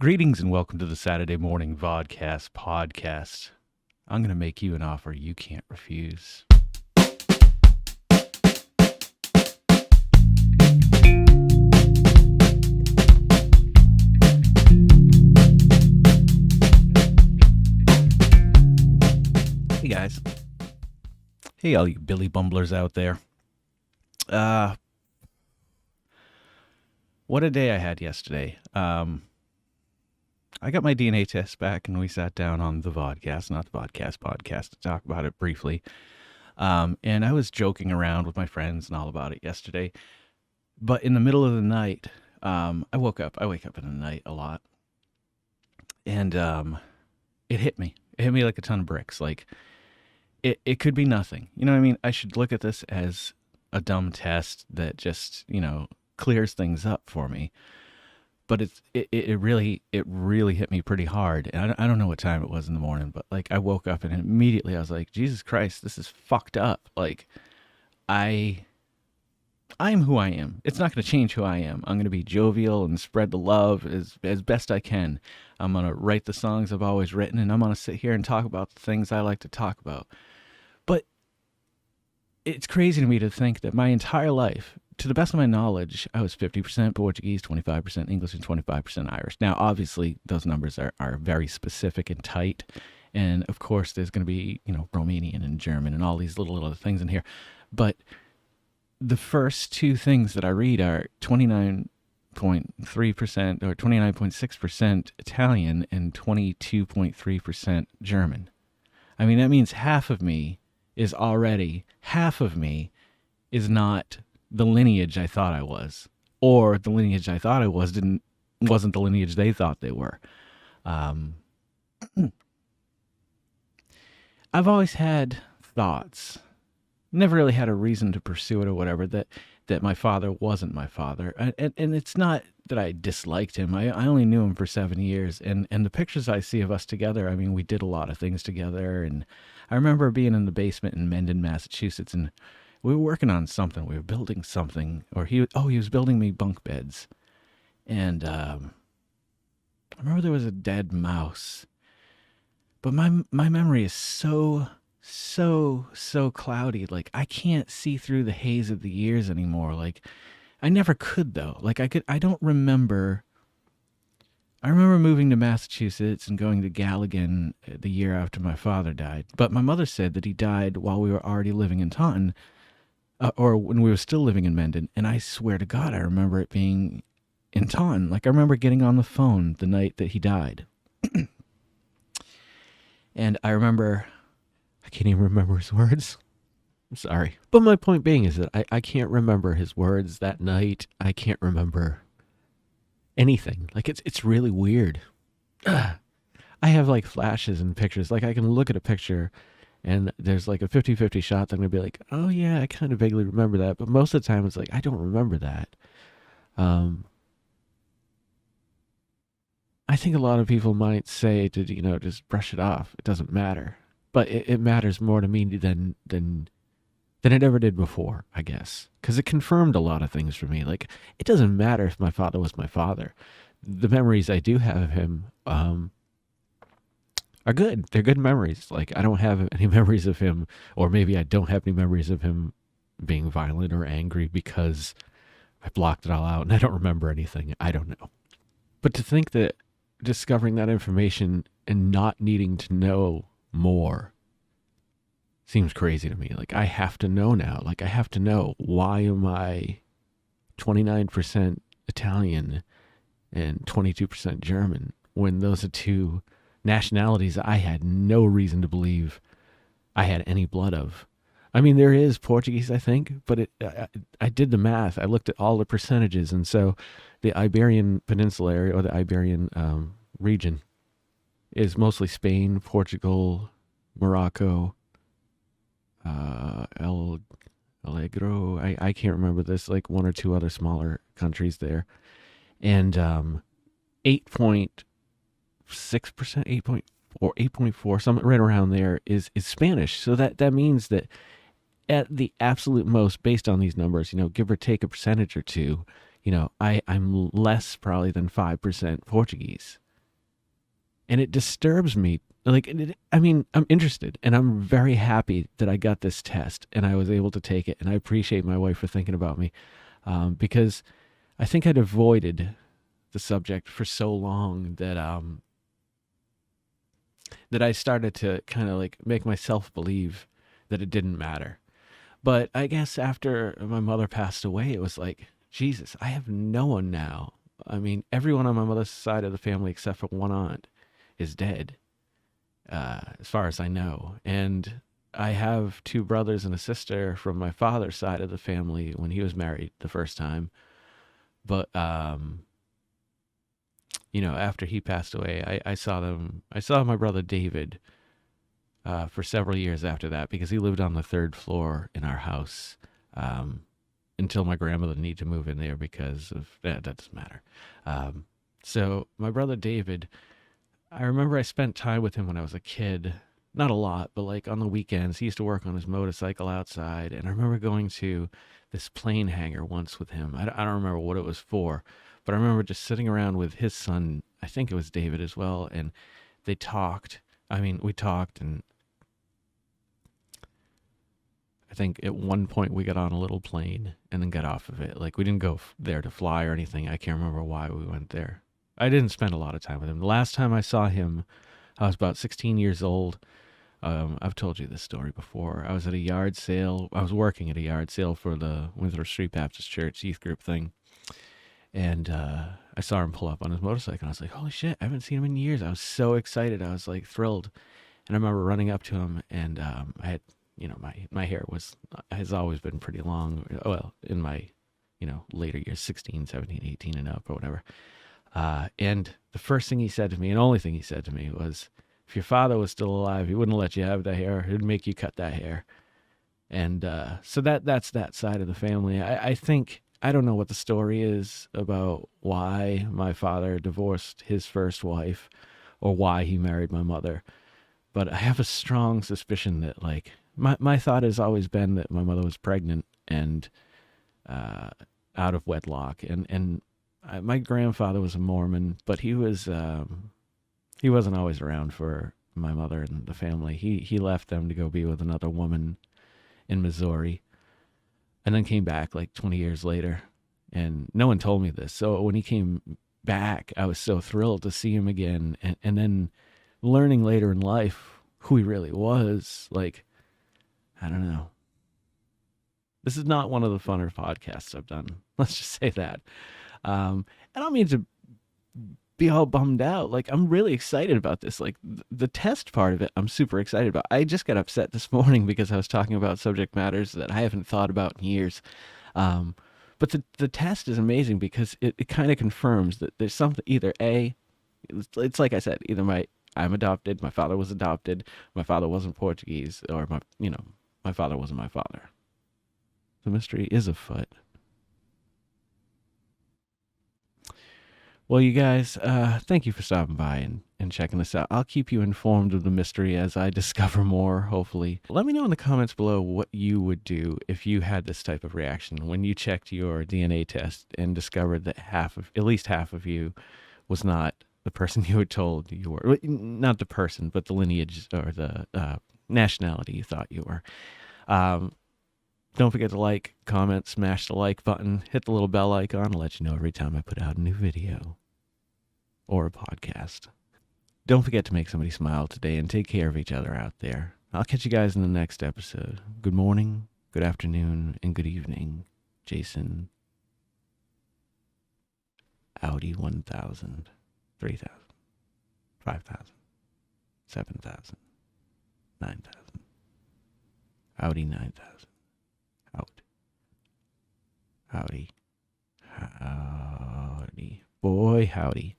Greetings and welcome to the Saturday Morning Vodkast podcast. I'm going to make you an offer you can't refuse. Hey guys. Hey all you Billy Bumblers out there. What a day I had yesterday. I got my DNA test back and we sat down on the Vodkast, not the Vodkast podcast, to talk about it briefly. And I was joking around with my friends and all about it yesterday. But in the middle of the night, I wake up in the night a lot. And it hit me. It hit me like a ton of bricks. Like, it could be nothing. You know what I mean? I should look at this as a dumb test that just, clears things up for me. But it really hit me pretty hard. And I don't know what time it was in the morning, but like I woke up and immediately I was like, Jesus Christ, this is fucked up. Like I'm who I am. It's not going to change who I am. I'm going to be jovial and spread the love as best I can. I'm going to write the songs I've always written, and I'm going to sit here and talk about the things I like to talk about. But it's crazy to me to think that my entire life, to the best of my knowledge, I was 50% Portuguese, 25% English, and 25% Irish. Now, obviously, those numbers are very specific and tight. And, of course, there's going to be, Romanian and German and all these little other things in here. But the first two things that I read are 29.3% or 29.6% Italian and 22.3% German. I mean, that means half of me is not the lineage I thought I was, or the lineage I thought I wasn't the lineage they thought they were. I've always had thoughts, never really had a reason to pursue it or whatever, that my father wasn't my father. And it's not that I disliked him. I only knew him for 7 years. And the pictures I see of us together, I mean, we did a lot of things together. And I remember being in the basement in Mendon, Massachusetts, and we were working on something. We were building something. Or he was building me bunk beds. And I remember there was a dead mouse. But my memory is so cloudy. Like, I can't see through the haze of the years anymore. Like, I never could, though. Like, I don't remember. I remember moving to Massachusetts and going to Galligan the year after my father died. But my mother said that he died while we were already living in Taunton, or when we were still living in Mendon. And I swear to God, I remember it being in Taunton. Like, I remember getting on the phone the night that he died. And I remember, I can't even remember his words. I'm sorry. But my point being is that I can't remember his words that night. I can't remember anything. Like, it's really weird. I have like flashes and pictures. Like, I can look at a picture and there's like a 50-50 shot that I'm going to be like, oh yeah, I kind of vaguely remember that. But most of the time it's like, I don't remember that. I think a lot of people might say to, just brush it off. It doesn't matter. But it matters more to me than it ever did before, I guess. Because it confirmed a lot of things for me. Like, it doesn't matter if my father was my father. The memories I do have of him are good. They're good memories. Like, I don't have any memories of him, or maybe I don't have any memories of him being violent or angry because I blocked it all out and I don't remember anything. I don't know. But to think that discovering that information and not needing to know more seems crazy to me. Like, I have to know now. Like, I have to know, why am I 29% Italian and 22% German when those are two nationalities I had no reason to believe I had any blood of. I mean, there is Portuguese, I think, but I did the math. I looked at all the percentages, and so the Iberian Peninsula area, or the Iberian region, is mostly Spain, Portugal, Morocco, El Allegro. I can't remember this, like one or two other smaller countries there. And 8.6%, 8.4, 8.4, something right around there is Spanish. So that means that at the absolute most, based on these numbers, give or take a percentage or two, I'm less probably than 5% Portuguese. And it disturbs me. Like, I mean, I'm interested and I'm very happy that I got this test and I was able to take it. And I appreciate my wife for thinking about me, because I think I'd avoided the subject for so long that I started to kind of like make myself believe that it didn't matter. But I guess after my mother passed away, it was like, Jesus, I have no one now. I mean, everyone on my mother's side of the family except for one aunt is dead, as far as I know. And I have two brothers and a sister from my father's side of the family when he was married the first time. But after he passed away, I saw them. I saw my brother David for several years after that because he lived on the third floor in our house, until my grandmother needed to move in there because of that doesn't matter. So my brother David, I remember I spent time with him when I was a kid. Not a lot, but like on the weekends, he used to work on his motorcycle outside. And I remember going to this plane hangar once with him. I don't remember what it was for, but I remember just sitting around with his son. I think it was David as well. And they talked. I mean, we talked, and I think at one point we got on a little plane and then got off of it. Like we didn't go there to fly or anything. I can't remember why we went there. I didn't spend a lot of time with him. The last time I saw him, I was about 16 years old. I've told you this story before. I was at a yard sale. I was working at a yard sale for the Windsor Street Baptist Church youth group thing. And I saw him pull up on his motorcycle. And I was like, holy shit, I haven't seen him in years. I was so excited. I was like thrilled. And I remember running up to him, and I had, my hair has always been pretty long. Well, in my, later years, 16, 17, 18 and up or whatever. And the first thing he said to me, and only thing he said to me was, if your father was still alive, he wouldn't let you have that hair. He'd make you cut that hair. And so that's that side of the family. I think, I don't know what the story is about why my father divorced his first wife or why he married my mother. But I have a strong suspicion that, like, my thought has always been that my mother was pregnant and out of wedlock. And my grandfather was a Mormon, but he wasn't always around for my mother and the family. He left them to go be with another woman in Missouri, and then came back like 20 years later. And no one told me this. So when he came back, I was so thrilled to see him again. And then learning later in life who he really was, like, I don't know. This is not one of the funner podcasts I've done. Let's just say that. I don't mean to be all bummed out. Like, I'm really excited about this. Like, the test part of it, I'm super excited about. I just got upset this morning because I was talking about subject matters that I haven't thought about in years. But the test is amazing because it kind of confirms that there's something, either A, it's like I said, either I'm adopted, my father was adopted, my father wasn't Portuguese, or my father wasn't my father. The mystery is afoot. Well, you guys, thank you for stopping by and checking this out. I'll keep you informed of the mystery as I discover more, hopefully. Let me know in the comments below what you would do if you had this type of reaction when you checked your DNA test and discovered that at least half of you was not the person you were told you were. Not the person, but the lineage or the nationality you thought you were. Don't forget to like, comment, smash the like button, hit the little bell icon to let you know every time I put out a new video or a podcast. Don't forget to make somebody smile today and take care of each other out there. I'll catch you guys in the next episode. Good morning, good afternoon, and good evening. Jason, Audi 1000, 3000, 5000, 7000, 9000, Audi 9000. Out. Howdy. Howdy. Boy, howdy.